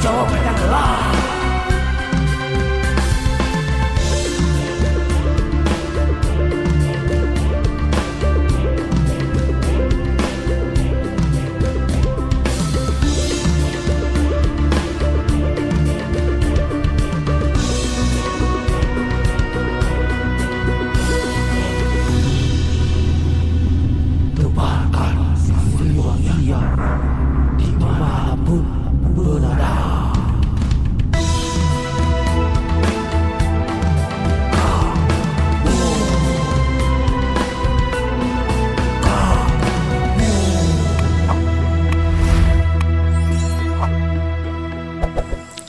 Coklatlah. Tebarkan siang dimanapun berada.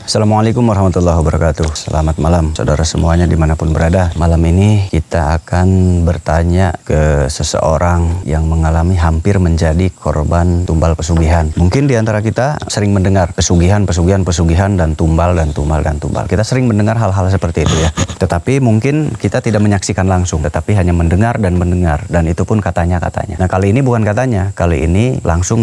Assalamualaikum warahmatullahi wabarakatuh. Selamat malam saudara semuanya dimanapun berada. Malam ini kita akan bertanya ke seseorang yang mengalami hampir menjadi korban tumbal pesugihan. Mungkin di antara kita sering mendengar pesugihan dan tumbal. Kita sering mendengar hal-hal seperti itu ya. Tetapi mungkin kita tidak menyaksikan langsung, tetapi hanya mendengar dan itu pun katanya-katanya. Nah, kali ini bukan katanya, kali ini langsung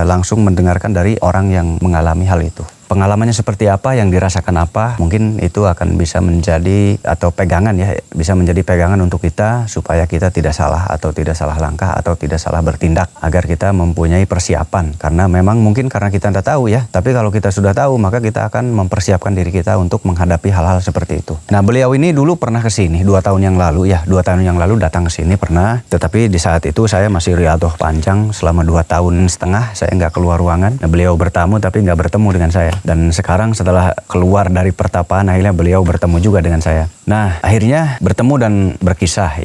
langsung mendengarkan dari orang yang mengalami hal itu. Pengalamannya seperti apa, yang dirasakan apa, mungkin itu akan bisa menjadi atau pegangan ya, bisa menjadi pegangan untuk kita supaya kita tidak salah atau tidak salah langkah atau tidak salah bertindak, agar kita mempunyai persiapan. Karena memang mungkin karena kita tidak tahu ya, tapi kalau kita sudah tahu maka kita akan mempersiapkan diri kita untuk menghadapi hal-hal seperti itu. Nah, beliau ini dulu pernah ke sini 2 tahun yang lalu ya, 2 tahun yang lalu datang ke sini pernah, tetapi di saat itu saya masih riadoh panjang selama 2 tahun setengah, saya nggak keluar ruangan. Nah, beliau bertamu tapi nggak bertemu dengan saya. Dan sekarang setelah keluar dari pertapaan, akhirnya beliau bertemu juga dengan saya. Nah, akhirnya bertemu dan berkisah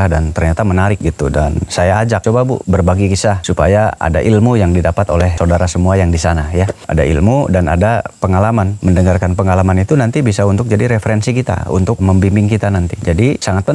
dan ternyata menarik gitu. Dan saya ajak, coba Bu berbagi kisah supaya ada ilmu yang didapat oleh saudara semua yang di sana ya. Ada ilmu dan ada pengalaman. Mendengarkan pengalaman itu nanti bisa untuk jadi referensi kita, untuk membimbing kita nanti. Jadi sangat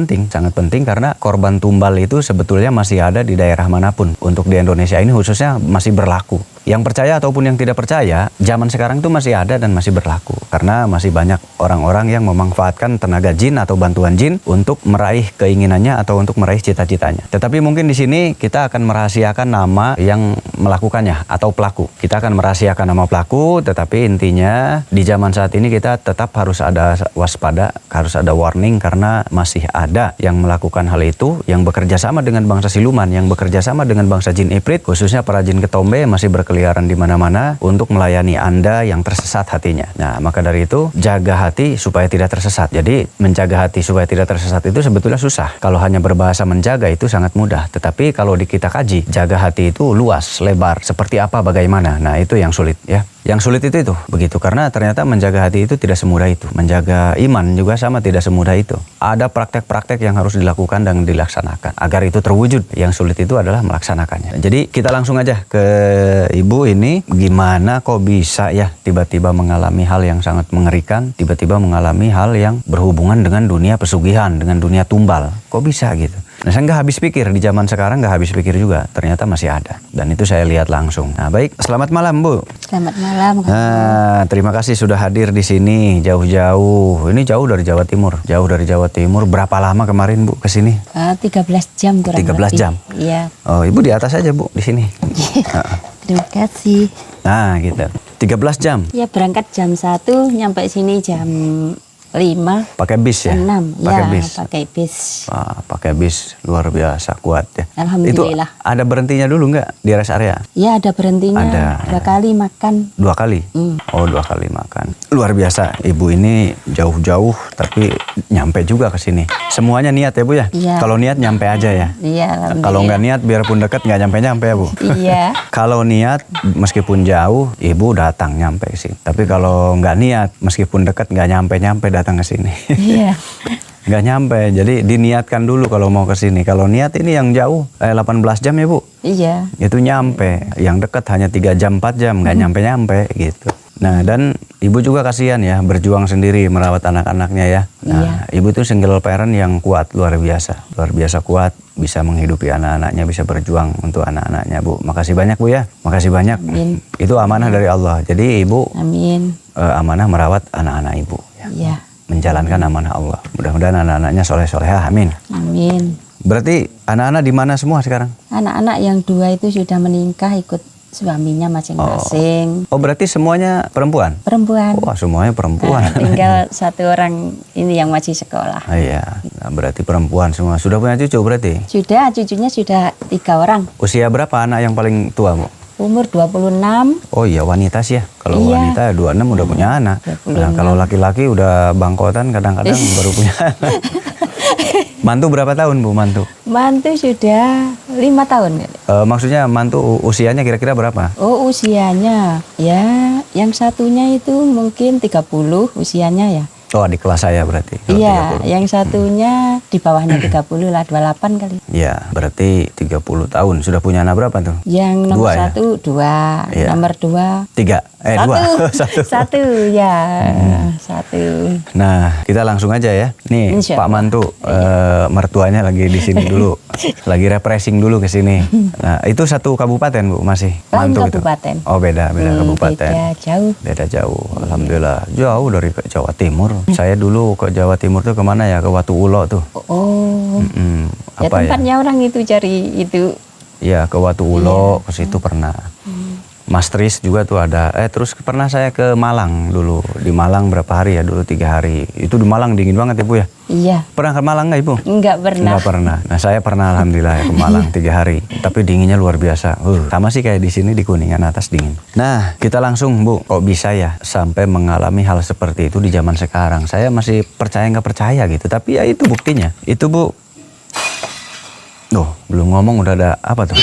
penting karena korban tumbal itu sebetulnya masih ada di daerah manapun. Untuk di Indonesia ini khususnya masih berlaku. Yang percaya ataupun yang tidak percaya, zaman sekarang itu masih ada dan masih berlaku. Karena masih banyak orang-orang yang memanfaatkan tenaga jin atau bantuan jin untuk meraih keinginannya atau untuk meraih cita-citanya. Tetapi mungkin di sini kita akan merahasiakan nama yang melakukannya atau pelaku. Kita akan merahasiakan nama pelaku, tetapi intinya di zaman saat ini kita tetap harus ada waspada, harus ada warning karena masih ada yang melakukan hal itu, yang bekerja sama dengan bangsa siluman, yang bekerja sama dengan bangsa jin ifrit, khususnya para jin ketombe masih berkeliaran di mana-mana untuk melayani Anda yang tersesat hatinya. Nah, maka dari itu jaga hati supaya tidak tersesat. Jadi menjaga hati supaya tidak tersesat itu sebetulnya susah. Kalau hanya berbahasa menjaga itu sangat mudah. Tetapi kalau kita kaji, jaga hati itu luas, lebar, seperti apa, bagaimana. Nah, itu yang sulit ya. Yang sulit itu begitu, karena ternyata menjaga hati itu tidak semudah itu. Menjaga iman juga sama, tidak semudah itu. Ada praktek-praktek yang harus dilakukan dan dilaksanakan agar itu terwujud. Yang sulit itu adalah melaksanakannya. Jadi kita langsung aja ke ibu ini, gimana kok bisa ya tiba-tiba mengalami hal yang sangat mengerikan, tiba-tiba mengalami hal yang berhubungan dengan dunia pesugihan, dengan dunia tumbal. Kok bisa gitu? Nah, saya nggak habis pikir, di zaman sekarang nggak habis pikir juga, ternyata masih ada. Dan itu saya lihat langsung. Nah, baik, selamat malam Bu. Selamat malam. Nah, terima kasih sudah hadir di sini jauh-jauh. Ini jauh dari Jawa Timur. Jauh dari Jawa Timur. Berapa lama kemarin Bu ke sini? 13 jam kurang 13 lebih. jam? Iya. Oh, Ibu di atas aja Bu, di sini. Terima kasih. Nah, gitu. 13 jam. Ya, berangkat jam 1, nyampe sini jam 5. Pakai bis ya? 6. Pakai Ya, bis. pakai bis. Wah, pakai bis luar biasa, kuat ya. Alhamdulillah. Itu ada berhentinya dulu nggak di rest area? Ya, ada berhentinya. Ada. 2 kali makan. 2 kali? Oh, 2 kali makan. Luar biasa. Ibu ini jauh-jauh tapi nyampe juga ke sini. Semuanya niat ya Bu ya? Iya. Kalau niat nyampe aja ya? Iya, Kalau nggak niat biarpun dekat nggak nyampe-nyampe ya Bu? Iya. Kalau niat meskipun jauh Ibu datang nyampe sih. Tapi kalau nggak niat meskipun dekat nggak nyampe-nyampe datang ke sini. Iya. Nggak nyampe, jadi diniatkan dulu kalau mau ke sini. Kalau niat ini yang jauh 18 jam ya Bu? Iya. Itu nyampe. Yang dekat hanya 3 jam 4 jam nggak nyampe-nyampe gitu. Nah, dan Ibu juga kasihan ya, berjuang sendiri merawat anak-anaknya ya. Nah, Iya. Ibu itu single parent yang kuat, luar biasa kuat, bisa menghidupi anak-anaknya, bisa berjuang untuk anak-anaknya Bu. Makasih banyak Bu ya, makasih banyak. Amin. Itu amanah dari Allah. Jadi Ibu Amin. amanah merawat anak-anak Ibu ya. Iya. Menjalankan amanah Allah. Mudah-mudahan anak-anaknya soleh-solehah, amin. Amin. Berarti anak-anak di mana semua sekarang? Anak-anak yang 2 itu sudah menikah ikut suaminya masing-masing. Oh, berarti semuanya perempuan? Perempuan. Wah, semuanya perempuan. Nah, tinggal satu orang ini yang masih sekolah. Iya, nah, berarti perempuan semua. Sudah punya cucu berarti? Sudah, cucunya sudah 3 orang. Usia berapa anak yang paling tua, Bu? Umur 26. Oh iya, wanita sih ya. Kalau Iya. wanita 26 udah punya anak. 26. Nah, kalau laki-laki udah bangkotan kadang-kadang baru punya anak. Mantu berapa tahun, Bu, mantu? Mantu sudah 5 tahun. Maksudnya mantu usianya kira-kira berapa? Oh, usianya ya yang satunya itu mungkin 30 usianya ya. Oh, di kelas saya berarti. Kalau Iya, 30. yang satunya di bawahnya 30 lah, 28 kali. Iya, berarti 30 tahun. Sudah punya anak berapa tuh? Yang nomor Dua ya? 1 2, Iya. nomor 2 3. satu. 2. Satu. Satu ya, satu. Nah, kita langsung aja ya. Nih, Insya Pak Mantu, mertuanya lagi di sini dulu. Lagi refreshing dulu ke sini. Nah, itu satu kabupaten, Bu, masih? Lain Mantu kabupaten. Itu? Oh, beda kabupaten. Beda jauh. Beda jauh, alhamdulillah. Jauh dari ke Jawa Timur. Saya dulu ke Jawa Timur tuh kemana ya? Ke Watu Ulo tuh. Oh, ya Apa ya? tempatnya orang itu cari itu. Iya, ke Watu Ulo, ke situ pernah. Mas Tris juga tuh ada. Terus pernah saya ke Malang dulu. Di Malang berapa hari ya? Dulu 3 hari. Itu di Malang dingin banget, Ibu ya? Iya, Pernah ke Malang nggak, Ibu? enggak pernah. Nggak pernah. Nah, saya pernah alhamdulillah ya ke Malang 3 hari. Tapi dinginnya luar biasa. Sama sih kayak di sini di Kuningan atas dingin. Nah, kita langsung, Bu. Kok bisa ya sampai mengalami hal seperti itu di zaman sekarang? Saya masih percaya nggak percaya gitu. Tapi ya itu buktinya. Itu, Bu. Belum ngomong udah ada apa tuh?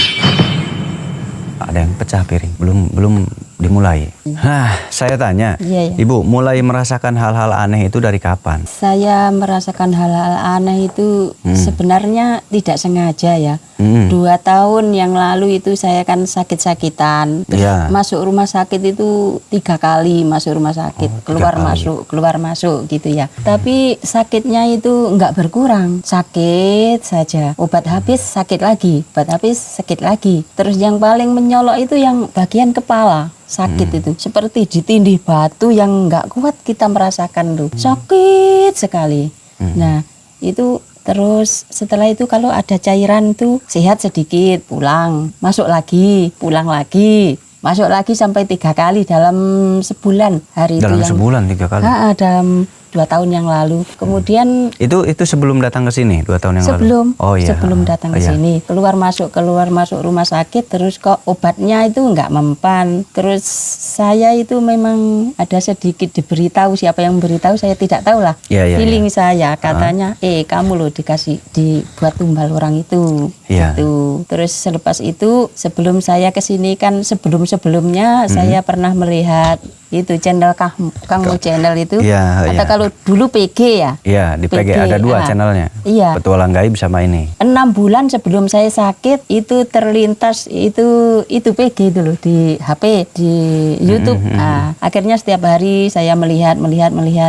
Ada yang pecah piring. Belum dimulai. Nah, saya tanya, Iya, iya. Ibu mulai merasakan hal-hal aneh itu dari kapan? Saya merasakan hal-hal aneh itu sebenarnya tidak sengaja ya. 2 Hmm. tahun yang lalu itu saya kan sakit-sakitan. Terus Iya. masuk rumah sakit itu 3 kali masuk rumah sakit. Oh, 3 keluar masuk gitu ya. Tapi sakitnya itu nggak berkurang. Sakit saja. Obat habis sakit lagi. Obat habis sakit lagi. Terus yang paling menyolok itu yang bagian kepala. Sakit itu seperti ditindih batu yang nggak kuat kita merasakan tuh. Sakit sekali. Nah, itu terus setelah itu kalau ada cairan tuh sehat sedikit, pulang, masuk lagi, pulang lagi, masuk lagi sampai 3 kali dalam sebulan. Hari Dalam itu yang sebulan 3 kali? dalam 2 tahun yang lalu. Kemudian Itu sebelum datang ke sini 2 tahun yang sebelum lalu. Oh iya. sebelum datang Oh, ke iya. sini keluar masuk rumah sakit, terus kok obatnya itu nggak mempan. Terus saya itu memang ada sedikit diberitahu, siapa yang beritahu saya tidak tahu lah. Iya, iya, Feeling saya katanya kamu loh dibuat tumbal orang itu. Iya. Gitu. Terus selepas itu sebelum saya ke sini kan sebelumnya saya pernah melihat itu channel Kang Mo channel itu. Iya, Atau iya. kalau dulu PG ya. Iya, di PG ada 2 channelnya. Iya. Petualang Gaib sama ini. 6 bulan sebelum saya sakit itu terlintas itu PG itu loh di HP, di YouTube. Nah, akhirnya setiap hari saya melihat.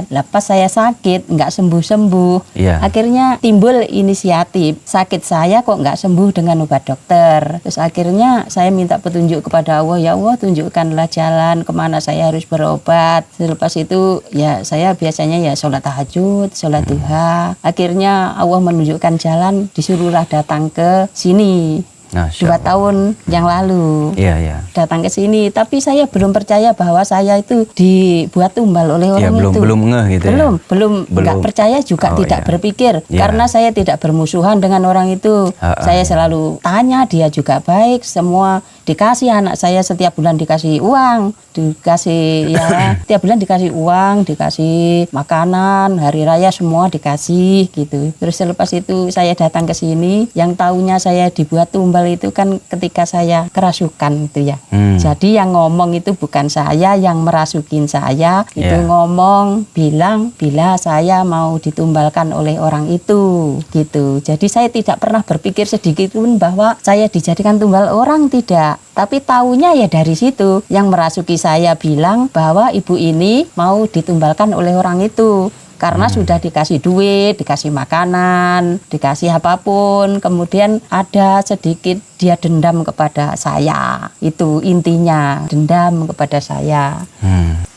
Lah pas saya sakit nggak sembuh. Iya. Akhirnya timbul inisiatif, sakit saya kok nggak sembuh dengan obat dokter. Terus akhirnya saya minta petunjuk kepada Allah, ya Allah tunjukkanlah jalan kemana saya harus berobat. Selepas itu ya saya biasanya ya sholat tahajud, sholat duha. Akhirnya Allah menunjukkan jalan, disuruhlah datang ke sini. Nah, 2 tahun yang lalu Iya, iya. datang ke sini, tapi saya belum percaya bahwa saya itu dibuat tumbal oleh Iya, orang itu. belum ngeh gitu ya. Belum nggak percaya juga, Oh, tidak iya. berpikir Iya. karena saya tidak bermusuhan dengan orang itu. Saya selalu tanya, dia juga baik, semua dikasih. Anak saya setiap bulan dikasih uang, dikasih ya tiap bulan dikasih uang, dikasih makanan, hari raya semua dikasih gitu. Terus selepas itu saya datang ke sini, yang tahunya saya dibuat tumbal itu kan ketika saya kerasukan itu ya. Jadi yang ngomong itu bukan saya, yang merasukin saya itu Yeah. ngomong bilang bila saya mau ditumbalkan oleh orang itu gitu. Jadi saya tidak pernah berpikir sedikit pun bahwa saya dijadikan tumbal orang, tidak. Tapi taunya ya dari situ, yang merasuki saya bilang bahwa ibu ini mau ditumbalkan oleh orang itu. Karena sudah dikasih duit, dikasih makanan, dikasih apapun. Kemudian ada sedikit dia dendam kepada saya. Itu intinya, dendam kepada saya.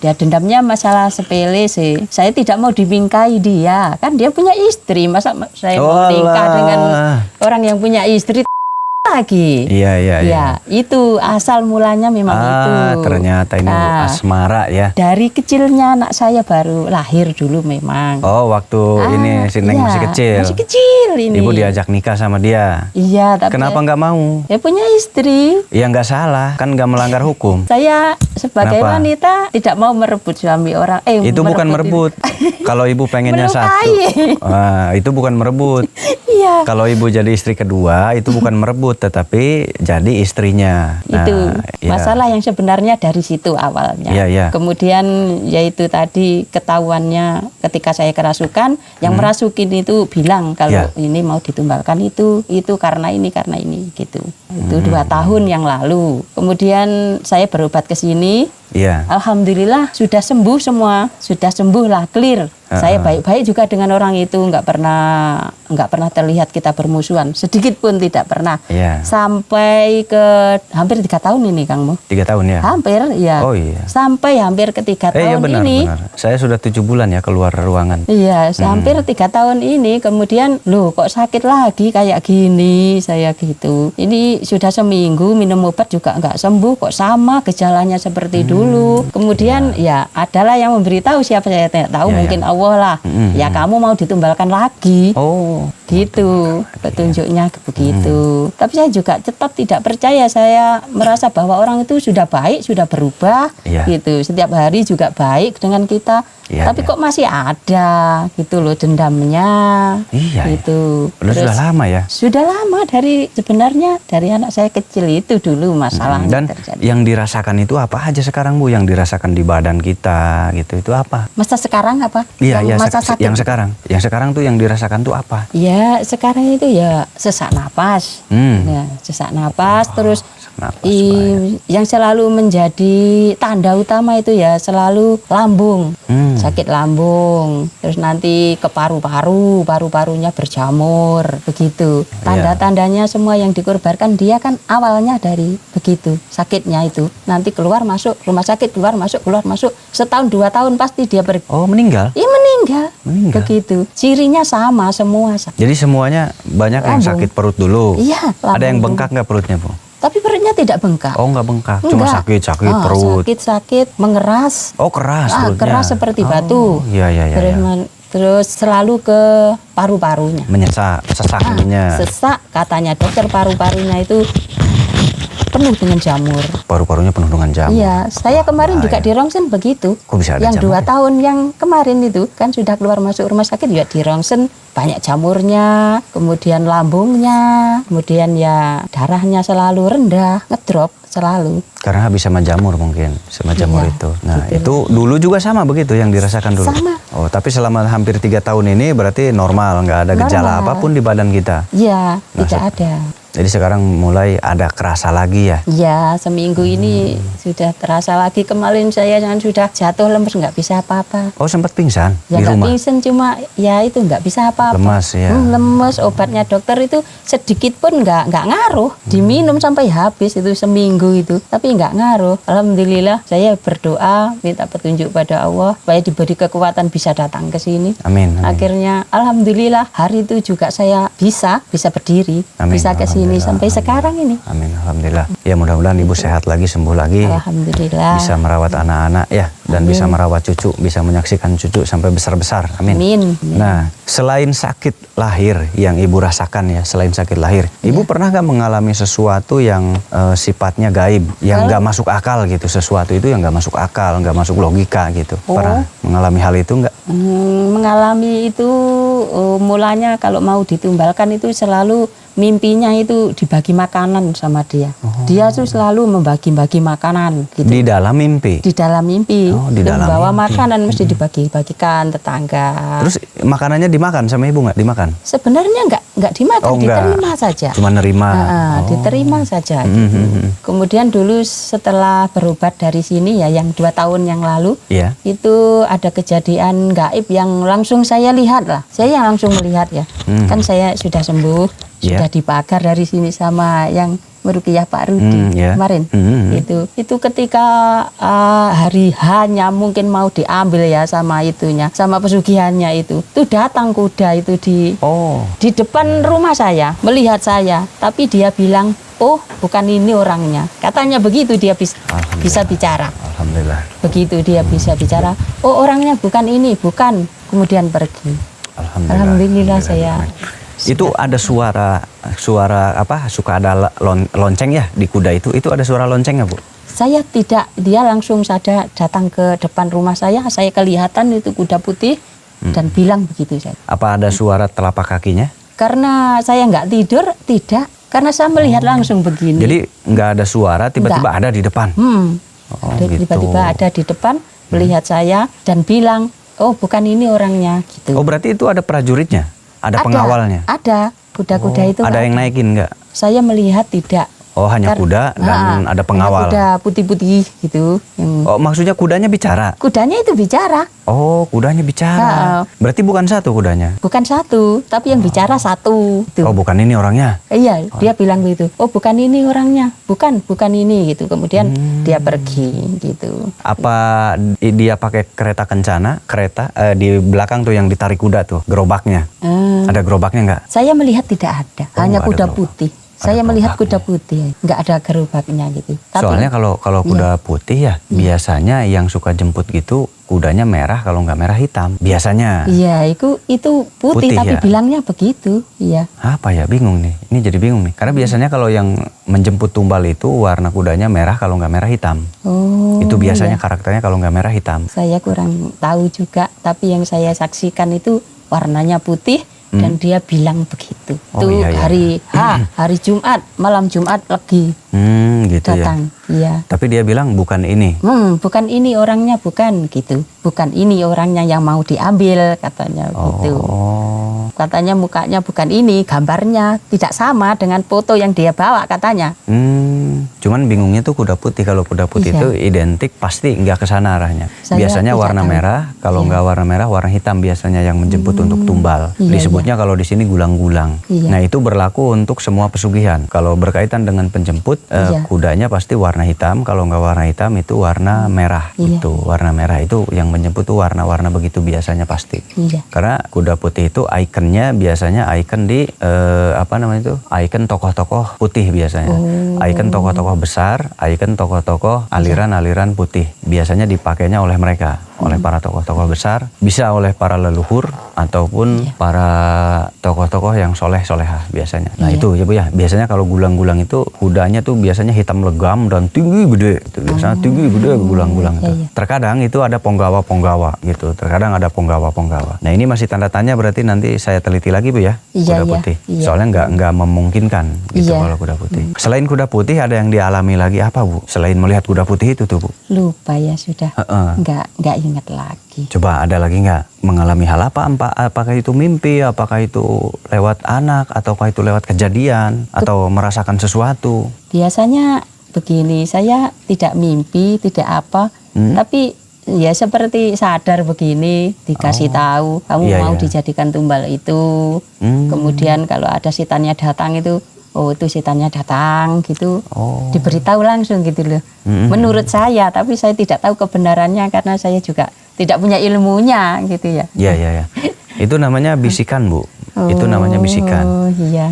Dia dendamnya masalah sepele sih. Saya tidak mau dibingkai dia. Kan dia punya istri. Masa saya mau nikah dengan orang yang punya istri? lagi. Iya, iya, iya. Ya, itu asal mulanya memang itu. Ternyata ini asmara ya. Dari kecilnya anak saya baru lahir dulu memang. Oh, waktu ini si Neng iya, masih kecil. Masih kecil ini. Ibu diajak nikah sama dia. Iya, tapi Kenapa nggak mau? ya punya istri. Ya nggak salah, kan nggak melanggar hukum. Saya sebagai Kenapa? wanita tidak mau merebut suami orang. Itu bukan merebut. Kalau ibu pengennya satu, itu bukan merebut. Iya. Kalau ibu jadi istri kedua, itu bukan merebut, tetapi jadi istrinya. Nah, Itu ya. masalah yang sebenarnya dari situ awalnya. Iya, iya. Kemudian yaitu tadi ketahuannya ketika saya kerasukan, yang merasukin itu bilang kalau Ya. ini mau ditumbalkan itu karena ini gitu. Itu 2 tahun yang lalu. Kemudian saya berobat ke sini. Iya. Alhamdulillah sudah sembuh semua, sudah sembuh lah, clear. Saya baik-baik juga dengan orang itu, nggak pernah terlihat kita bermusuhan, sedikit pun tidak pernah. Iya. Sampai ke hampir 3 tahun ini, Kang Mo. 3 tahun ya. Hampir, ya. Oh iya. Sampai hampir ke 3 Iya tahun benar, ini. benar. Saya sudah 7 bulan ya keluar ruangan. Iya, hampir 3 tahun ini, kemudian loh kok sakit lagi kayak gini, saya gitu. Ini sudah seminggu minum obat juga nggak sembuh, kok sama gejalanya seperti dulu. Kemudian ya adalah yang memberitahu, siapa saya tidak tahu, Ya, mungkin Allah lah. Ya kamu mau ditumbalkan lagi. Oh. Gitu petunjuknya begitu. Tapi saya juga tetap tidak percaya. Saya merasa bahwa orang itu sudah baik, sudah berubah. Iya. Gitu. Setiap hari juga baik dengan kita. Iya, Tapi iya. kok masih ada gitu loh dendamnya. Iya, Gitu. Sudah lama ya. Sudah lama sebenarnya dari anak saya kecil itu dulu masalahnya Dan terjadi. yang dirasakan itu apa aja sekarang Bu? Yang dirasakan di badan kita gitu itu apa? Masa sekarang apa? Iya, iya. Masa sakit. Yang sekarang tuh yang dirasakan tuh apa? Ya sekarang itu ya sesak napas. Ya, sesak napas terus napas, yang selalu menjadi tanda utama itu ya selalu lambung. Sakit lambung, terus nanti ke paru-parunya berjamur, begitu. Tanda-tandanya semua yang dikorbankan dia kan awalnya dari begitu, sakitnya itu. Nanti keluar masuk rumah sakit, keluar masuk, setahun 2 tahun pasti dia pergi. Oh, meninggal? Iya meninggal. Begitu. Cirinya sama semua. Jadi semuanya banyak yang Lambung. sakit perut dulu. Iya. Ada yang lambung. bengkak nggak perutnya Bu? Tapi perutnya tidak bengkak. Oh, nggak bengkak, cuma Enggak. sakit perut. Sakit, mengeras. Oh, keras perutnya. Keras seperti batu. Iya, iya, iya. Terus, iya. terus selalu ke paru-parunya. Sesak ininya. Sesak, katanya dokter paru-parunya itu penuh dengan jamur. Paru-parunya penuh dengan jamur. Iya, saya kemarin juga di rongsen begitu. Kok bisa ada yang jamur 2 ya? tahun yang kemarin itu kan sudah keluar masuk rumah sakit juga di rongsen, banyak jamurnya, kemudian lambungnya, kemudian ya darahnya selalu rendah, ngedrop selalu. Karena habis sama jamur mungkin, sama jamur Iya, itu. Nah, gitu. itu dulu juga sama begitu yang dirasakan dulu? Sama. Oh, tapi selama hampir 3 tahun ini berarti normal, nggak ada gejala Normal. apapun di badan kita? Iya, Nah, tidak ada. Jadi sekarang mulai ada kerasa lagi ya? Ya, seminggu ini sudah terasa lagi. Kemarin saya kan sudah jatuh lemes, nggak bisa apa-apa. Oh, sempat pingsan Ya di nggak rumah? pingsan, cuma ya itu nggak bisa apa-apa. Lemas, ya. Lemes, obatnya dokter itu sedikit pun nggak ngaruh. Diminum sampai habis itu seminggu itu, tapi nggak ngaruh. Alhamdulillah, saya berdoa minta petunjuk pada Allah supaya diberi kekuatan bisa datang ke sini. Amin, amin. Akhirnya, alhamdulillah hari itu juga saya bisa berdiri, Amin, bisa ke sini alhamdulillah, sampai sekarang ini. Amin, alhamdulillah. Ya mudah-mudahan ibu sehat lagi, sembuh lagi. Alhamdulillah. Bisa merawat anak-anak ya, dan bisa merawat cucu, bisa menyaksikan cucu sampai besar-besar. Amin. Amin. Nah, selain sakit lahir yang ibu rasakan ya, selain sakit lahir, ibu pernah nggak mengalami sesuatu yang sifatnya gaib, yang nggak masuk akal gitu, sesuatu itu yang nggak masuk akal, nggak masuk logika gitu? Pernah mengalami hal itu nggak? Mengalami itu mulanya kalau mau ditumbalkan itu selalu mimpinya itu dibagi makanan sama dia. Dia tuh selalu membagi-bagi makanan gitu. Di dalam mimpi? Di dalam mimpi. Oh, di Dia dalam membawa mimpi. makanan mesti dibagi-bagikan tetangga. Terus makanannya dimakan sama ibu nggak? Dimakan? Sebenarnya nggak dimakan, Oh, enggak. diterima saja. Cuma nerima? Diterima saja. Gitu. Kemudian dulu setelah berobat dari sini ya, yang 2 tahun yang lalu, Iya. itu ada kejadian gaib yang langsung saya lihat lah. Saya yang langsung melihat ya. Kan saya sudah sembuh, Iya. sudah dipagar dari sini sama yang meruqyah Pak Rudi ya. kemarin. Itu ketika hari H-nya mungkin mau diambil ya sama itunya, sama pesugihannya itu datang kuda itu di depan rumah saya, melihat saya, tapi dia bilang, oh bukan ini orangnya, katanya begitu. Dia bisa bicara. Alhamdulillah. Begitu dia bisa bicara, oh orangnya bukan ini, bukan, kemudian pergi. Alhamdulillah saya. Itu ada suara apa? Suka ada lonceng ya di kuda itu ada suara loncengnya, Bu? Saya tidak, dia langsung saja datang ke depan rumah saya kelihatan itu kuda putih dan bilang begitu saja. Apa ada suara telapak kakinya? Karena saya nggak tidur, tidak. Karena saya melihat langsung begini. Jadi nggak ada suara, tiba-tiba ada di depan. Gitu. Tiba-tiba ada di depan, melihat saya dan bilang, oh bukan ini orangnya, gitu. Oh berarti itu ada prajuritnya, ada pengawalnya? Ada, kuda-kuda itu. Ada yang naikin nggak? Saya melihat tidak. Oh hanya kuda dan ada pengawal. Kuda putih-putih gitu. Oh maksudnya kudanya bicara? Kudanya itu bicara. Oh kudanya bicara. Berarti bukan satu kudanya? Bukan satu, tapi yang bicara satu. Gitu. Oh bukan ini orangnya? Iya, dia bilang begitu. Oh bukan ini orangnya, bukan ini gitu. Kemudian dia pergi gitu. Apa dia pakai kereta kencana? Di belakang tuh yang ditarik kuda tuh, gerobaknya. Ada gerobaknya nggak? Saya melihat tidak ada, hanya kuda putih. Saya melihat kuda gerobaknya. putih, nggak ada gerobaknya gitu. Tapi, soalnya kalau kuda putih ya, biasanya yang suka jemput gitu kudanya merah, kalau nggak merah hitam biasanya. Iya, itu putih tapi ya? bilangnya begitu. Iya. Apa ya, bingung nih. Ini jadi bingung nih. Karena biasanya kalau yang menjemput tumbal itu warna kudanya merah, kalau nggak merah hitam. Oh. Itu biasanya karakternya kalau nggak merah hitam. Saya kurang tahu juga, tapi yang saya saksikan itu warnanya putih. Dan dia bilang begitu. Itu hari Jumat, malam Jumat lagi gitu datang. Iya. Tapi dia bilang bukan ini. Bukan ini orangnya, bukan gitu. Bukan ini orangnya yang mau diambil, katanya gitu. Katanya mukanya bukan ini, gambarnya tidak sama dengan foto yang dia bawa, katanya. Cuman bingungnya tuh kuda putih. Kalau kuda putih itu identik pasti nggak ke sana arahnya. Biasanya warna merah, kalau nggak warna merah, warna hitam biasanya yang menjemput untuk tumbal. Disebutnya kalau di sini gulang-gulang. Nah itu berlaku untuk semua pesugihan. Kalau berkaitan dengan penjemput, kudanya pasti warna hitam. Kalau nggak warna hitam itu warna merah. Itu warna merah itu yang menjemput tuh warna-warna begitu biasanya pasti. Karena kuda putih itu ikonnya biasanya ikon di ikon tokoh-tokoh putih biasanya. Ikon tokoh-tokoh besar, ikon tokoh-tokoh aliran-aliran putih. Biasanya dipakainya oleh mereka, oleh para tokoh-tokoh besar, bisa oleh para leluhur ataupun para tokoh-tokoh yang soleh-solehah biasanya. Nah itu ya Bu ya, biasanya kalau gulang-gulang itu kudanya tuh biasanya hitam legam dan tinggi gede. Itu biasanya tinggi gede gulang-gulang itu. Terkadang itu ada ponggawa-ponggawa gitu. Terkadang ada ponggawa-ponggawa. Nah ini masih tanda tanya, berarti nanti saya teliti lagi Bu ya, kuda putih. Soalnya nggak memungkinkan gitu kalau kuda putih. Selain kuda putih ada yang dialami lagi apa Bu? Selain melihat kuda putih itu tuh Bu? Lupa ya sudah. Nggak ingat lagi. Coba ada lagi nggak mengalami hal apa? Apakah itu mimpi? Apakah itu lewat anak? Ataukah itu lewat kejadian? Atau merasakan sesuatu? Biasanya begini, saya tidak mimpi, tidak apa. Tapi ya seperti sadar begini, dikasih tahu, kamu mau dijadikan tumbal itu. Kemudian kalau ada setannya datang itu, oh itu setannya datang gitu. Diberitahu langsung gitu loh. Menurut saya, tapi saya tidak tahu kebenarannya karena saya juga tidak punya ilmunya gitu ya. Iya. Itu namanya bisikan Bu. Itu namanya bisikan. Iya.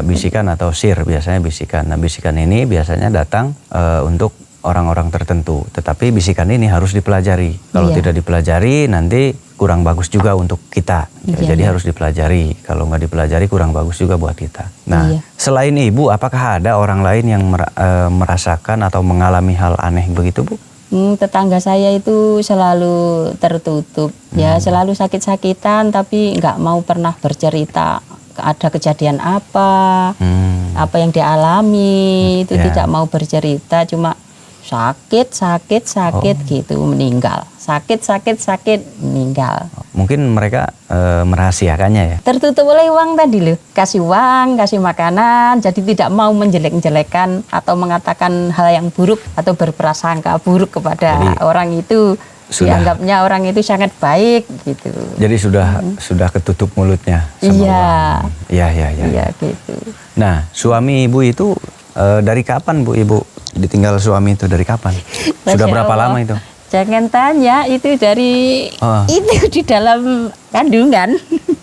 Bisikan atau sir biasanya bisikan. Nah bisikan ini biasanya datang untuk orang-orang tertentu. Tetapi bisikan ini harus dipelajari. Kalau tidak dipelajari nanti kurang bagus juga untuk kita. Jadi harus dipelajari. Kalau nggak dipelajari kurang bagus juga buat kita. Nah selain Ibu, apakah ada orang lain yang merasakan atau mengalami hal aneh begitu Bu? Tetangga saya itu selalu tertutup, ya selalu sakit-sakitan, tapi nggak mau pernah bercerita ada kejadian apa yang dialami, itu tidak mau bercerita, cuma sakit gitu meninggal, sakit meninggal. Mungkin mereka merahasiakannya ya? Tertutup oleh uang tadi loh, kasih uang, kasih makanan, jadi tidak mau menjelek-jelekan atau mengatakan hal yang buruk atau berprasangka buruk kepada orang itu. Dianggapnya orang itu sangat baik gitu. Jadi sudah ketutup mulutnya sama Iya gitu. gitu. Nah suami Ibu itu Dari kapan Bu Ibu ditinggal suami itu, dari kapan? Sudah Masya berapa Allah. lama itu? Jangan tanya, itu dari itu di dalam kandungan.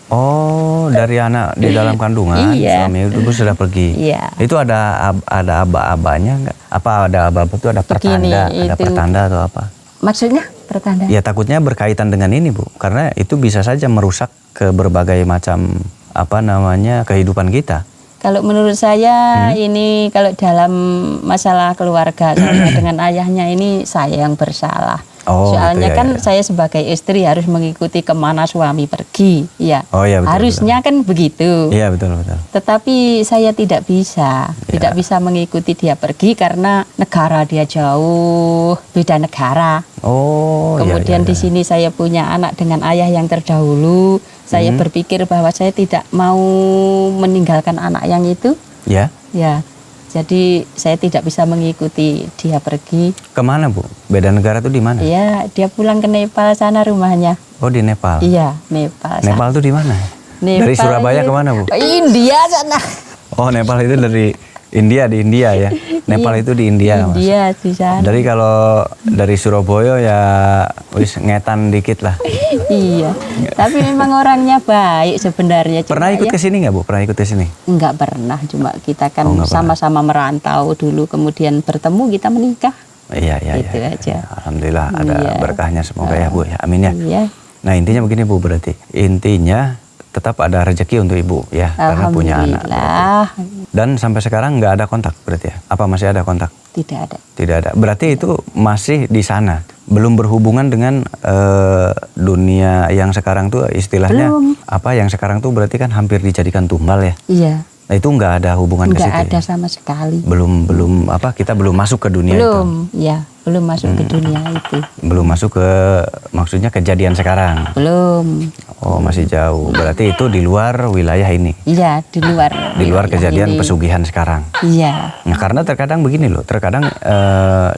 Oh, dari anak di dalam kandungan. Iya. Suami Ibu sudah pergi. Iya. Itu ada aba-abanya nggak? Apa ada aba-aba itu ada Begini, pertanda, ada itu. pertanda atau apa? Maksudnya pertanda? Ya takutnya berkaitan dengan ini Bu, karena itu bisa saja merusak ke berbagai macam kehidupan kita. Kalau menurut saya ini kalau dalam masalah keluarga saya dengan ayahnya ini saya yang bersalah. Oh, Soalnya gitu ya, kan ya. saya sebagai istri harus mengikuti kemana suami pergi, ya. Oh, iya, betul, Harusnya kan begitu. Iya betul. Tetapi saya tidak bisa, tidak bisa mengikuti dia pergi karena negara dia jauh, beda negara. Oh, Kemudian di sini saya punya anak dengan ayah yang terdahulu. Saya berpikir bahwa saya tidak mau meninggalkan anak yang itu. Ya. Ya, jadi saya tidak bisa mengikuti dia pergi. Kemana Bu? Beda negara tuh di mana? Ya, dia pulang ke Nepal sana rumahnya. Oh di Nepal. Iya, Nepal. Nepal tuh di mana? Nepal Dari Surabaya itu- kemana Bu? India sana. Oh Nepal itu dari India, di India ya. Nepal itu di India Mas. India di sana. Dari kalau dari Surabaya ya wis ngetan dikit lah. Iya. Tapi memang orangnya baik sebenarnya. Cuma Pernah ikut ya, ke sini nggak Bu? Pernah ikut ke sini? Enggak pernah, cuma kita kan Oh, enggak pernah. sama-sama merantau dulu, kemudian bertemu kita menikah. Iya. Gitu aja. Alhamdulillah ada Iya. berkahnya semoga ya Bu ya. Amin ya. Iya. Nah intinya begini Bu, berarti intinya tetap ada rezeki untuk Ibu ya, karena punya anak. Alhamdulillah. Dan sampai sekarang nggak ada kontak berarti ya? Apa masih ada kontak? Tidak ada. Tidak ada. Berarti itu masih di sana, belum berhubungan dengan dunia yang sekarang tuh istilahnya Belum. apa? Yang sekarang tuh berarti kan hampir dijadikan tumbal ya. Iya. Nah itu nggak ada hubungan ke Enggak situ. ada Ya? sama sekali. Belum kita belum masuk ke dunia itu. Belum, ya, belum masuk ke dunia itu. Belum masuk ke maksudnya kejadian sekarang. Belum. Oh masih jauh. Berarti itu di luar wilayah ini. Iya, di luar. Di luar wilayah kejadian ini. pesugihan sekarang. Iya. Nah, karena terkadang begini loh, terkadang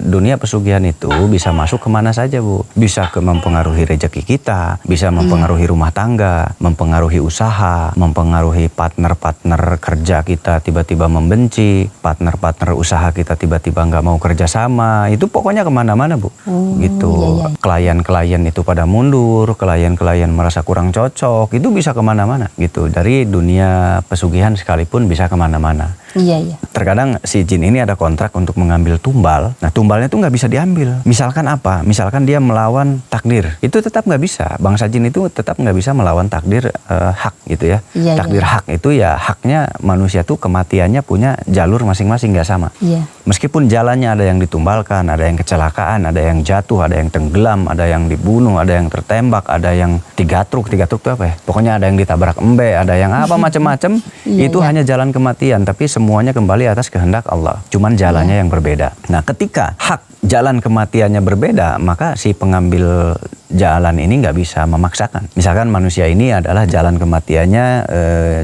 dunia pesugihan itu bisa masuk kemana saja Bu. Bisa ke mempengaruhi rezeki kita, bisa mempengaruhi rumah tangga, mempengaruhi usaha, mempengaruhi partner-partner kerja kita tiba-tiba membenci, partner-partner usaha kita tiba-tiba nggak mau kerja sama, itu pokoknya kemana-mana Bu. Gitu. iya. Klien-klien itu pada mundur, klien-klien merasa kurang cocok, itu bisa kemana-mana gitu. Dari dunia pesugihan sekalipun bisa kemana-mana. Iya, iya. Terkadang si jin ini ada kontrak untuk mengambil tumbal. Nah tumbalnya itu nggak bisa diambil. Misalkan apa? Misalkan dia melawan takdir. Itu tetap nggak bisa. Bangsa jin itu tetap nggak bisa melawan takdir hak gitu ya. Iya, Takdir iya. hak itu ya haknya manusia tuh kematiannya punya jalur masing-masing nggak sama. Iya. Meskipun jalannya ada yang ditumbalkan, ada yang kecelakaan, ada yang jatuh, ada yang tenggelam, ada yang dibunuh, ada yang tertembak, ada yang tigatruk itu apa ya? Pokoknya ada yang ditabrak embe, ada yang apa macam-macam. Iya, Itu iya. hanya jalan kematian, tapi semuanya kembali atas kehendak Allah. Cuman jalannya yang berbeda. Nah, ketika hak jalan kematiannya berbeda, maka si pengambil jalan ini nggak bisa memaksakan. Misalkan manusia ini adalah jalan kematiannya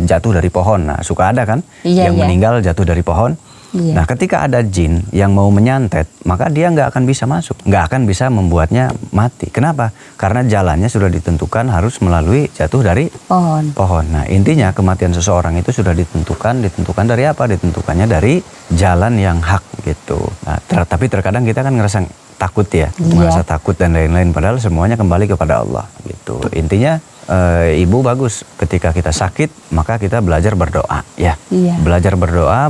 jatuh dari pohon. Nah, suka ada kan Iya, yang iya. meninggal jatuh dari pohon. Iya. Nah, ketika ada jin yang mau menyantet, maka dia nggak akan bisa masuk, nggak akan bisa membuatnya mati. Kenapa? Karena jalannya sudah ditentukan harus melalui jatuh dari Pohon. pohon. Nah, intinya kematian seseorang itu sudah ditentukan dari apa? Ditentukannya dari jalan yang hak gitu. Nah, tapi terkadang kita kan ngerasa takut ya, Iya. merasa takut dan lain-lain. Padahal semuanya kembali kepada Allah gitu. Intinya ibu bagus ketika kita sakit maka kita belajar berdoa ya. Iya. Belajar berdoa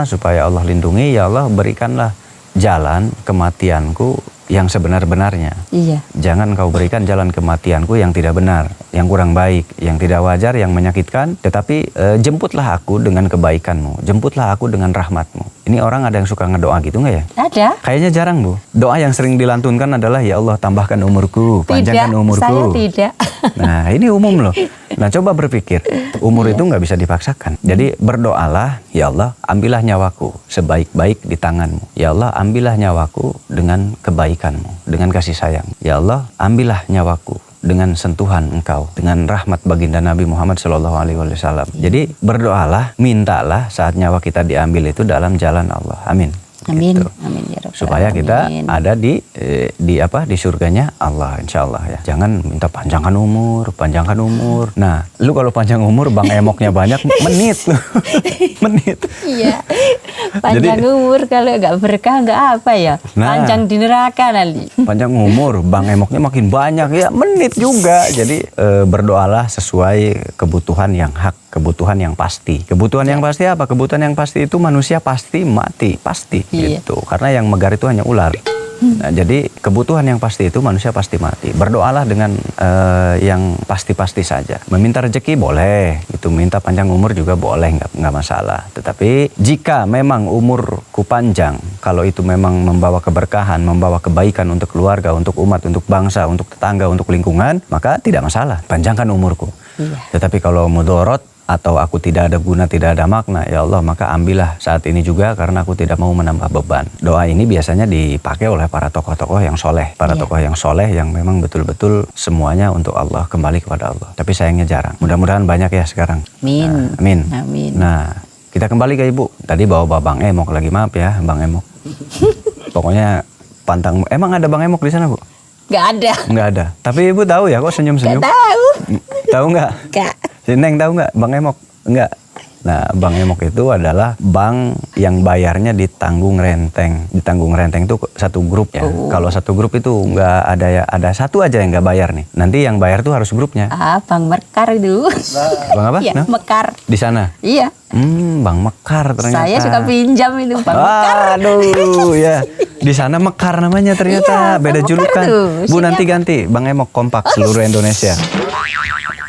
supaya Allah lindungi. Ya Allah berikanlah jalan kematianku yang sebenar-benarnya. Iya. Jangan kau berikan jalan kematianku yang tidak benar, yang kurang baik, yang tidak wajar, yang menyakitkan. Tetapi jemputlah aku dengan kebaikanmu, jemputlah aku dengan rahmatmu. Ini orang ada yang suka ngedoa gitu nggak ya? Ada? Kayaknya jarang Bu. Doa yang sering dilantunkan adalah ya Allah tambahkan umurku, panjangkan Tidak, umurku. saya tidak. Nah ini umum loh. Nah coba berpikir, umur itu nggak bisa dipaksakan. Jadi berdoalah, ya Allah ambillah nyawaku sebaik-baik di tanganmu. Ya Allah ambillah nyawaku dengan kebaikanmu, dengan kasih sayang. Ya Allah ambillah nyawaku dengan sentuhan Engkau, dengan rahmat baginda Nabi Muhammad SAW. Jadi berdoalah, mintalah saat nyawa kita diambil itu dalam jalan Allah. Amin. Amin. Gitu. Amin ya Rabbal Supaya kita alamin. ada di surganya Allah, insya Allah ya. Jangan minta panjangkan umur. Nah, lu kalau panjang umur bang emoknya banyak, menit lu. Menit. Iya. Panjang umur kalau nggak berkah nggak apa ya. Nah. Panjang di neraka nanti. Panjang umur, bang emoknya makin banyak ya, menit juga. Jadi berdoalah sesuai kebutuhan yang hak, kebutuhan yang pasti. Kebutuhan yang pasti apa? Kebutuhan yang pasti itu manusia pasti mati, pasti Iya. gitu. Karena yang megar itu hanya ular. Nah, jadi kebutuhan yang pasti itu manusia pasti mati. Berdoalah dengan yang pasti-pasti saja. Meminta rezeki boleh, itu minta panjang umur juga boleh, nggak masalah. Tetapi jika memang umurku panjang, kalau itu memang membawa keberkahan, membawa kebaikan untuk keluarga, untuk umat, untuk bangsa, untuk tetangga, untuk lingkungan, maka tidak masalah. Panjangkan umurku. Iya. Tetapi kalau mudorot atau aku tidak ada guna, tidak ada makna, ya Allah, maka ambillah saat ini juga karena aku tidak mau menambah beban. Doa ini biasanya dipakai oleh para tokoh-tokoh yang soleh. Para tokoh yang soleh yang memang betul-betul semuanya untuk Allah, kembali kepada Allah. Tapi sayangnya jarang. Mudah-mudahan banyak ya sekarang. Amin. Nah, amin. Amin. Nah, kita kembali ke Ibu. Tadi bawa Bang Emok lagi, maaf ya Bang Emok. Pokoknya pantang. Emang ada Bang Emok di sana, Bu? Nggak ada. Nggak ada. Tapi Ibu tahu ya kok senyum-senyum? Nggak tahu. Tahu nggak? Nggak. Si Neng tahu nggak Bang Emok? Enggak. Nah, Bang Emok itu adalah bank yang bayarnya ditanggung renteng. Ditanggung renteng itu satu grup ya. Kalau satu grup itu nggak ada ya, ada satu aja yang nggak bayar nih. Nanti yang bayar tuh harus grupnya. Bang Mekar itu. Bang apa? Iya, Nah? Mekar. Di sana. Iya. Bang Mekar ternyata. Saya suka pinjam itu Bang Mekar. Aduh, ya. Di sana Mekar namanya ternyata. Iya, Beda Bang Mekar julukan. tuh. Bu, Sini nanti ganti Bang Emok kompak seluruh Indonesia.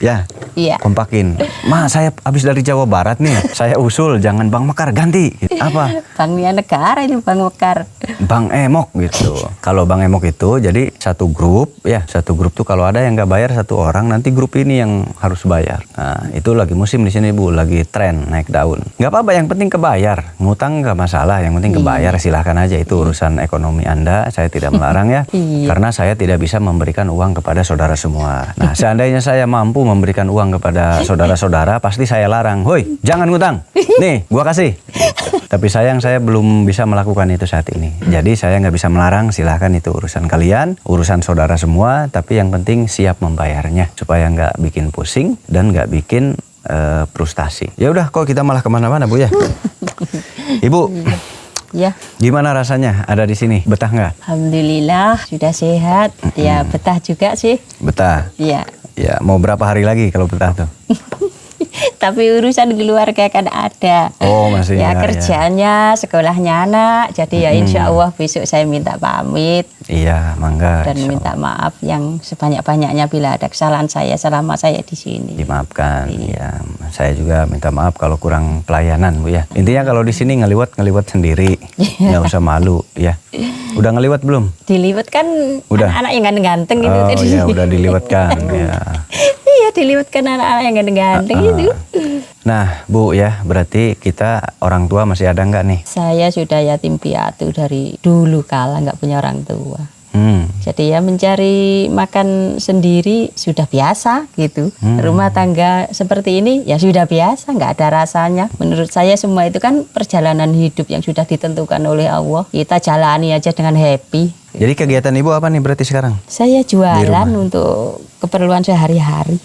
Ya. Iya. Kompakin. Ma, saya habis dari Jawa Barat nih. Saya usul jangan Bang Mekar, ganti. Apa? Bang Nia Negara itu Bang Mekar. Bang Emok gitu. Kalau Bang Emok itu jadi satu grup ya, satu grup tuh kalau ada yang nggak bayar satu orang, nanti grup ini yang harus bayar. Nah, itu lagi musim di sini Bu, lagi tren naik daun. Nggak apa-apa, yang penting kebayar. Ngutang nggak masalah, yang penting kebayar, silahkan aja, itu urusan ekonomi Anda, saya tidak melarang ya. Iya. Karena saya tidak bisa memberikan uang kepada saudara semua. Nah, seandainya saya mampu memberikan uang kepada saudara-saudara, pasti saya larang. Hoi, jangan ngutang. Nih, gua kasih. Tapi sayang saya belum bisa melakukan itu saat ini. Jadi saya nggak bisa melarang, silahkan itu urusan kalian, urusan saudara semua. Tapi yang penting siap membayarnya supaya nggak bikin pusing dan nggak bikin frustasi. Ya udah, kok kita malah kemana-mana Bu ya. Ibu, Ya. gimana rasanya ada di sini? Betah nggak? Alhamdulillah sudah sehat. Ya betah juga sih. Betah. Ya. Ya, mau berapa hari lagi kalau betah tuh? Tapi urusan keluarga kan ada. Oh, masih ya ya, kerjanya, sekolahnya anak. Jadi ya insya Allah besok saya minta pamit Iya, mangga. dan insya minta maaf yang sebanyak-banyaknya bila ada kesalahan saya selama saya di sini. dimaafkan. Iya, saya juga minta maaf kalau kurang pelayanan Bu ya. Intinya kalau di sini ngeliwat sendiri, nggak usah malu ya. Udah ngeliwat belum? Diliwat kan Udah. anak-anak yang ganteng-ganteng itu Oh tadi. ya, udah diliwatkan ya. Iya diliwatkan anak-anak yang ganteng-ganteng itu. Nah Bu ya, berarti kita orang tua masih ada nggak nih? Saya sudah yatim piatu dari dulu kala nggak punya orang tua. Jadi ya mencari makan sendiri sudah biasa gitu. Rumah tangga seperti ini ya sudah biasa, nggak ada rasanya. Menurut saya semua itu kan perjalanan hidup yang sudah ditentukan oleh Allah. Kita jalani aja dengan happy. Jadi kegiatan Ibu apa nih berarti sekarang? Saya Di jualan rumah. untuk keperluan sehari-hari.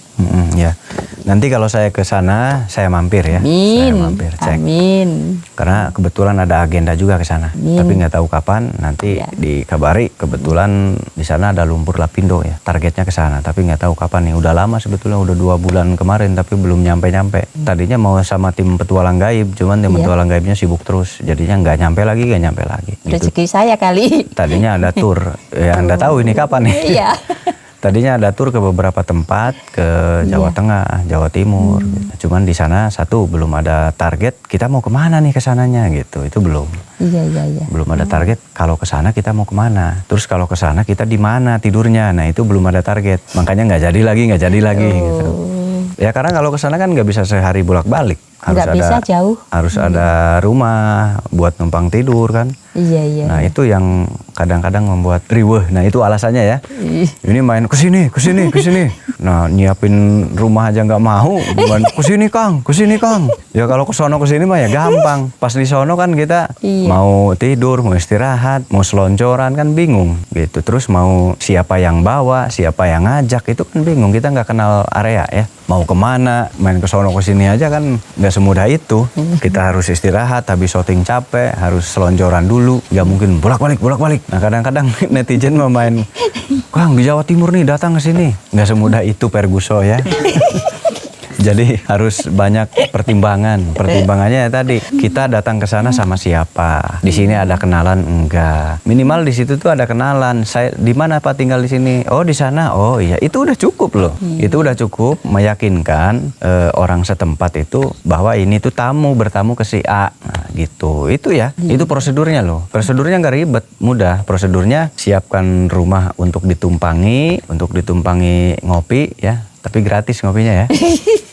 Ya. Nanti kalau saya ke sana, saya mampir ya. Saya Amin. mampir cek. Amin. Karena kebetulan ada agenda juga ke sana. Amin. Tapi nggak tahu kapan, nanti Ya. dikabari. Kebetulan di sana ada lumpur lapindo ya. Targetnya ke sana, tapi nggak tahu kapan nih. Udah lama sebetulnya, udah 2 bulan kemarin, tapi belum nyampe-nyampe. Tadinya mau sama tim petualang gaib, cuman tim Iya. petualang gaibnya sibuk terus. Jadinya nggak nyampe lagi. Gitu. Rezeki saya kali. Tadinya ada tur, ya Anda tahu ini kapan nih. Iya. Tadinya ada tur ke beberapa tempat, ke Jawa Iya. Tengah, Jawa Timur. Gitu. Cuman di sana satu belum ada target. Kita mau kemana nih ke sananya gitu? Itu belum. Iya. Belum ada target. Kalau ke sana kita mau kemana? Terus kalau ke sana kita di mana tidurnya? Nah itu belum ada target. Makanya nggak jadi lagi gitu. Ya karena kalau ke sana kan nggak bisa sehari bolak-balik. Nggak bisa jauh. Harus ada rumah buat numpang tidur kan. Iya. Nah itu yang kadang-kadang membuat riweuh. Nah itu alasannya ya. Ini main kesini. Nah nyiapin rumah aja nggak mau. Gimana? Kesini Kang. Ya kalau kesono kesini mah ya gampang. Pas di sono kan kita mau tidur, mau istirahat, mau seloncoran kan bingung gitu. Terus mau siapa yang bawa, siapa yang ngajak itu kan bingung. Kita nggak kenal area ya. Mau kemana, main kesono kesini aja kan nggak semudah itu. Kita harus istirahat, habis syuting capek, harus seloncoran dulu. Nggak mungkin bolak-balik. Nah kadang-kadang netizen mau main, Kang di Jawa Timur nih datang ke sini. Nggak semudah itu Perguso ya. Jadi harus banyak pertimbangan. Pertimbangannya ya tadi, kita datang ke sana sama siapa? Di sini ada kenalan enggak? Minimal di situ tuh ada kenalan. Saya di mana Pak tinggal di sini? Oh di sana. Oh iya, itu udah cukup loh. Itu udah cukup meyakinkan orang setempat itu bahwa ini tuh bertamu ke si A. Nah, gitu. Itu ya. Itu prosedurnya loh. Prosedurnya nggak ribet, mudah. Prosedurnya siapkan rumah untuk ditumpangi ngopi ya. Tapi gratis ngopinya ya.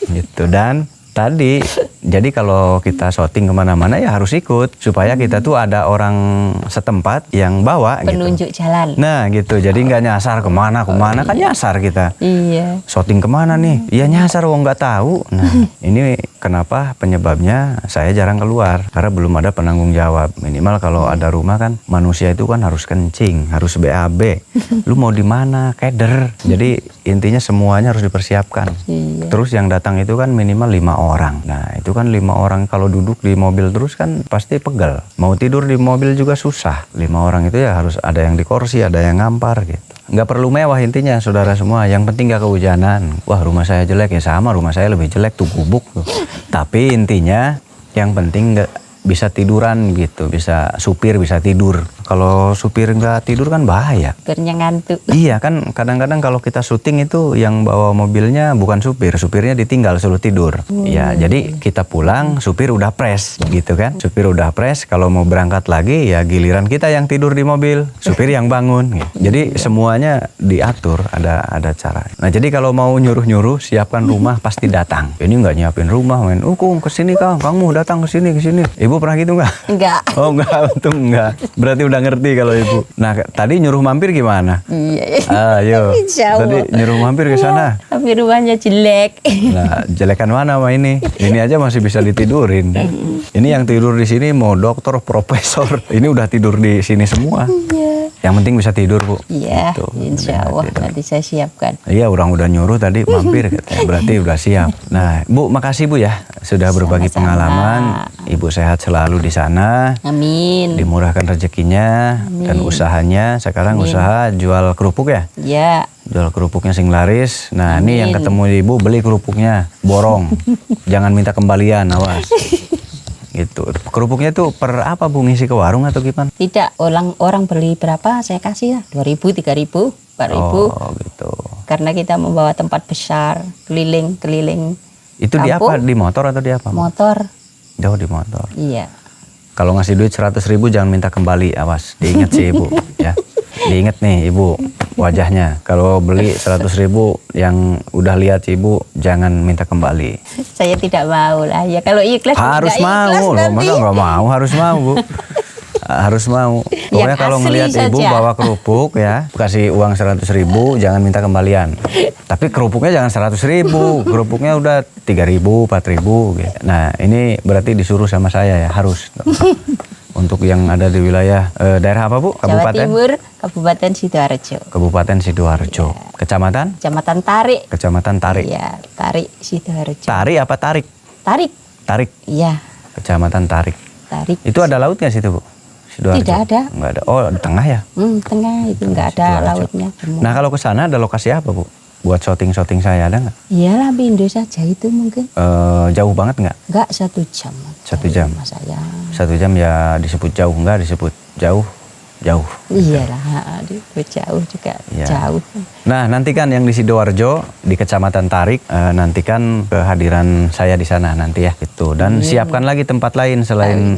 Gitu. Dan tadi jadi kalau kita syuting kemana-mana ya harus ikut supaya kita tuh ada orang setempat yang bawa penunjuk gitu. jalan. Nah gitu, jadi nggak nyasar kemana kan nyasar kita. Iya. Syuting kemana nih? Ya nyasar wong nggak tahu. Nah ini kenapa penyebabnya saya jarang keluar karena belum ada penanggung jawab. Minimal kalau ada rumah kan manusia itu kan harus kencing, harus BAB. Lu mau di mana? Keder. Jadi intinya semuanya harus dipersiapkan. Iya. Terus yang datang itu kan minimal 5 orang. Nah itu kan 5 orang kalau duduk di mobil terus kan pasti pegel. Mau tidur di mobil juga susah. 5 orang itu ya harus ada yang di kursi, ada yang ngampar gitu. Nggak perlu mewah intinya saudara semua. Yang penting nggak kehujanan. Wah rumah saya jelek ya sama, rumah saya lebih jelek tuh gubuk tuh. Tapi intinya yang penting nggak bisa tiduran gitu, bisa supir bisa tidur. Kalau supir nggak tidur kan bahaya. Supirnya ngantuk. Iya kan kadang-kadang kalau kita syuting itu yang bawa mobilnya bukan supirnya ditinggal suruh tidur. Ya jadi kita pulang supir udah pres gitu kan. Supir udah pres, kalau mau berangkat lagi ya giliran kita yang tidur di mobil, supir yang bangun. Gitu. Jadi semuanya diatur, ada cara. Nah jadi kalau mau nyuruh siapkan rumah pasti datang. Ini nggak nyiapin rumah, main Kang kesini kamu datang kesini. Ibu pernah gitu nggak? Enggak. Oh enggak, untung enggak. Berarti udah ngerti kalau ibu. Nah tadi nyuruh mampir gimana? Iya. Ayo. Tadi nyuruh mampir ke sana. Tapi rumahnya jelek. Nah jelekan mana sama ini? Ini aja masih bisa ditidurin. Ini yang tidur di sini mau dokter, profesor. Ini udah tidur di sini semua. Iya. Yang penting bisa tidur bu. Iya. Gitu. Insya Allah nanti saya siapkan. Iya orang udah nyuruh tadi mampir katanya. Berarti udah siap. Nah Bu makasih Bu ya sudah berbagi Sama-sama. pengalaman. Ibu sehat selalu di sana. Amin. Dimurahkan rezekinya dan usahanya. Sekarang usaha jual kerupuk ya? Ya. Jual kerupuknya sing laris. Nah ini yang ketemu ibu beli kerupuknya borong. Jangan minta kembalian, awas. Gitu. Kerupuknya itu per apa Bu, ngisi ke warung atau gimana? Tidak, orang beli berapa saya kasih lah, 2.000, 3.000, 4.000. Oh gitu. Karena kita membawa tempat besar, keliling. Itu di apa? Di motor atau di apa? Motor. Jauh di motor. Iya. Kalau ngasih duit 100.000 jangan minta kembali, awas. Diingat sih ibu ya. Diingat nih ibu wajahnya. Kalau beli 100.000 yang udah lihat ibu jangan minta kembali. Saya tidak mau lah ya. Kalau ikhlas Harus mau loh, masa nggak mau? Harus mau Bu. Harus mau. Pokoknya kalau ngelihat ibu bawa kerupuk ya, kasih uang 100.000 jangan minta kembalian. Tapi kerupuknya jangan 100.000, kerupuknya udah 3.000, 4.000 gitu. Nah ini berarti disuruh sama saya ya, harus. Untuk yang ada di wilayah daerah apa Bu? Jawa Timur, Kabupaten Sidoarjo. Kabupaten Sidoarjo. Ya. Kecamatan? Kecamatan Tarik. Kecamatan Tarik. Iya, Tarik Sidoarjo. Tarik apa Tarik? Tarik. Tarik. Iya. Kecamatan Tarik. Tarik. Itu ada laut nggak situ Bu? Sidoarjo? Tidak ada. Nggak ada. Oh di tengah ya? Tengah itu nggak ada lautnya. Nah kalau ke sana ada lokasi apa Bu? Buat syuting saya ada nggak? Iyalah Bindo saja itu mungkin. Jauh banget nggak? Nggak, 1 jam. 1 jam. Saya. 1 jam ya disebut jauh, nggak disebut jauh. Iyalah, jauh juga ya. Jauh. Nah nantikan yang di Sidoarjo di Kecamatan Tarik, nantikan kehadiran saya di sana nanti ya. Gitu. Dan siapkan lagi tempat lain selain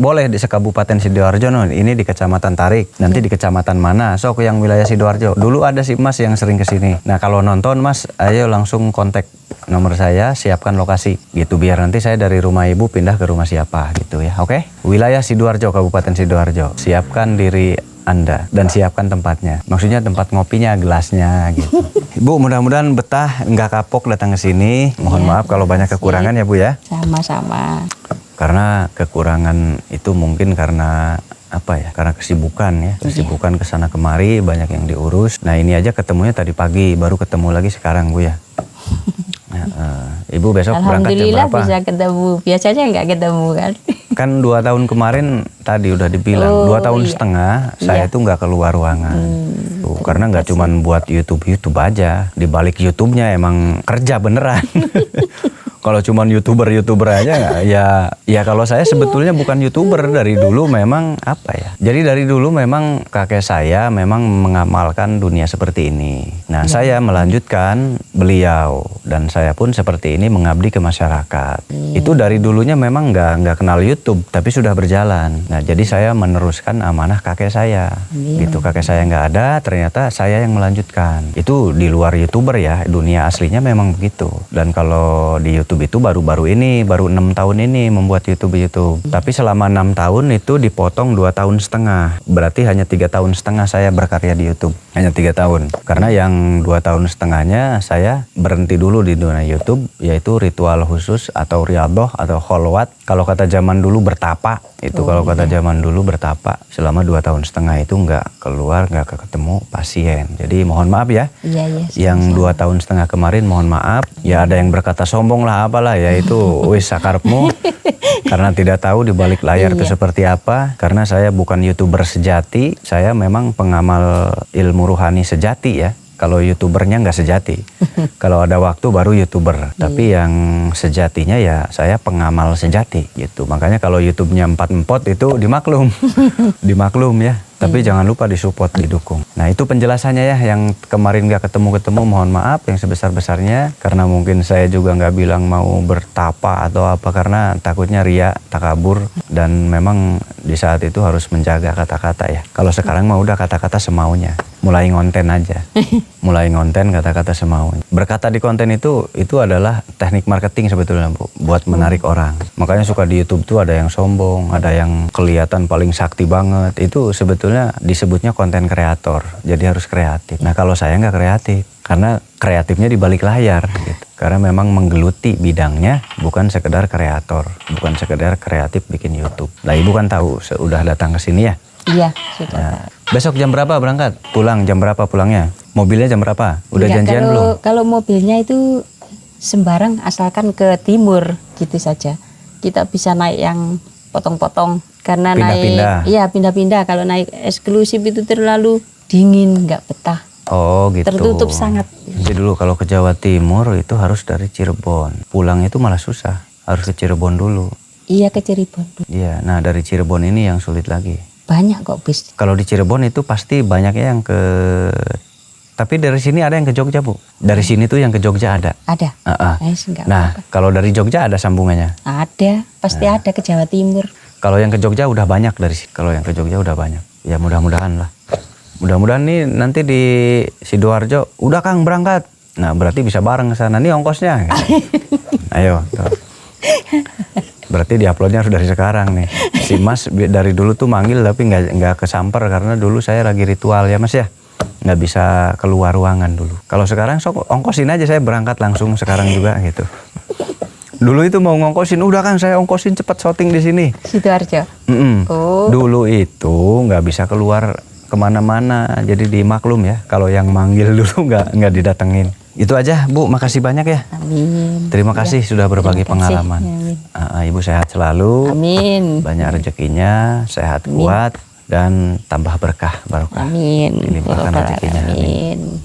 boleh di Kabupaten Sidoarjo, no. Ini di Kecamatan Tarik. Nanti di Kecamatan mana? Sok yang wilayah Sidoarjo. Dulu ada si Mas yang sering kesini. Nah kalau nonton Mas, ayo langsung kontak nomor saya, siapkan lokasi gitu, biar nanti saya dari rumah ibu pindah ke rumah siapa gitu ya. Oke? Wilayah Sidoarjo, Kabupaten Sidoarjo. Siapkan diri Anda dan siapkan tempatnya. Maksudnya tempat ngopinya, gelasnya gitu. Bu, mudah-mudahan betah, nggak kapok datang ke sini. Mohon maaf kalau banyak kekurangan ya Bu ya. Sama-sama. Karena kekurangan itu mungkin karena apa ya? Karena kesibukan ya. Kesibukan kesana kemari, banyak yang diurus. Nah ini aja ketemunya tadi pagi, baru ketemu lagi sekarang Bu ya. Ibu besok berangkat jam Alhamdulillah berapa? bisa ketemu. Biasanya nggak ketemu kan. Kan 2 tahun kemarin tadi udah dibilang, 2 tahun setengah saya tuh nggak keluar ruangan. Tuh, karena nggak cuman buat YouTube aja. Di balik YouTube-nya emang kerja beneran. Kalau cuman YouTuber aja ya kalau saya sebetulnya bukan YouTuber dari dulu, memang apa ya. Jadi dari dulu memang kakek saya memang mengamalkan dunia seperti ini. Nah, saya melanjutkan beliau dan saya pun seperti ini mengabdi ke masyarakat. Itu dari dulunya memang nggak kenal YouTube, tapi sudah berjalan. Nah, jadi saya meneruskan amanah kakek saya. Gitu, kakek saya nggak ada, ternyata saya yang melanjutkan. Itu di luar YouTuber ya, dunia aslinya memang begitu. Dan kalau di YouTube itu baru-baru ini, baru 6 tahun ini membuat YouTube. Tapi selama 6 tahun itu dipotong 2 tahun setengah. Berarti hanya 3 tahun setengah saya berkarya di YouTube. Hanya 3 tahun. Karena yang 2 tahun setengahnya saya berhenti dulu di dunia YouTube, yaitu ritual khusus atau riadoh atau kholwat. Kalau kata zaman dulu bertapa. Itu kalau kata zaman dulu bertapa. Selama 2 tahun setengah itu nggak keluar, nggak ketemu pasien. Jadi mohon maaf ya. Iya. Yang 2 tahun setengah kemarin mohon maaf. Ya ada yang berkata sombong lah apalah ya, itu wis sakarepmu. Karena tidak tahu di balik layar itu seperti apa. Karena saya bukan YouTuber sejati, saya memang pengamal ilmu ruhani sejati ya. Kalau YouTubernya nggak sejati. Kalau ada waktu baru YouTuber. Tapi yang sejatinya ya saya pengamal sejati gitu. Makanya kalau YouTube-nya 4 empot itu dimaklum. Dimaklum ya. Tapi jangan lupa disupport, didukung. Nah itu penjelasannya ya, yang kemarin nggak ketemu-ketemu mohon maaf yang sebesar-besarnya. Karena mungkin saya juga nggak bilang mau bertapa atau apa, karena takutnya ria, takabur. Dan memang di saat itu harus menjaga kata-kata ya. Kalau sekarang mah udah kata-kata semaunya. Mulai ngonten aja. Mulai ngonten kata-kata semaunya. Berkata di konten itu adalah teknik marketing sebetulnya Bu. Buat menarik orang. Makanya suka di YouTube tuh ada yang sombong, ada yang kelihatan paling sakti banget. Itu sebetulnya disebutnya konten kreator, jadi harus kreatif. Nah kalau saya nggak kreatif, karena kreatifnya di balik layar gitu. Karena memang menggeluti bidangnya, bukan sekedar kreator, bukan sekedar kreatif bikin YouTube. Nah ibu kan tahu, sudah datang ke sini ya? Iya, sudah. Nah, besok jam berapa berangkat? Pulang jam berapa pulangnya? Mobilnya jam berapa? Udah janjian belum? Kalau mobilnya itu sembarang, asalkan ke timur gitu saja. Kita bisa naik yang potong-potong. Karena Pindah-pindah. naik, iya pindah-pindah. Kalau naik eksklusif itu terlalu dingin, nggak betah. Oh gitu. Tertutup sangat. Jadi dulu kalau ke Jawa Timur itu harus dari Cirebon. Pulang itu malah susah, harus ke Cirebon dulu. Iya, ke Cirebon. Iya, nah dari Cirebon ini yang sulit lagi. Banyak kok bis. Kalau di Cirebon itu pasti banyaknya yang ke... Tapi dari sini ada yang ke Jogja Bu. Dari sini tuh yang ke Jogja ada. Ada. Nah, Nah, kalau dari Jogja ada sambungannya. ada, pasti ada ke Jawa Timur. Kalau yang ke Jogja udah banyak dari sini. Kalau yang ke Jogja udah banyak. Ya mudah-mudahan lah. Mudah-mudahan nih nanti di Sidoarjo udah Kang berangkat. Nah berarti bisa bareng ke sana. Nih ongkosnya. Ayo. Tuh. Berarti diuploadnya harus dari sekarang nih. Si Mas dari dulu tuh manggil tapi nggak kesamper karena dulu saya lagi ritual ya Mas ya. Nggak bisa keluar ruangan dulu. Kalau sekarang sok ongkosin aja, saya berangkat langsung sekarang juga gitu. Dulu itu mau ngongkosin, udah Kang saya ongkosin cepet syuting di sini. Sidoarjo. Oh. Dulu itu nggak bisa keluar kemana-mana, jadi dimaklum ya. Kalau yang manggil dulu nggak didatengin. Itu aja Bu, makasih banyak ya. Amin. Terima kasih sudah berbagi pengalaman. Ibu sehat selalu. Amin. Banyak rezekinya, sehat kuat dan tambah berkah barokah. Amin. Dilimpahkan rezekinya. Amin.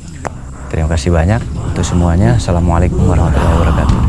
Terima kasih banyak untuk semuanya. Assalamualaikum warahmatullahi wabarakatuh.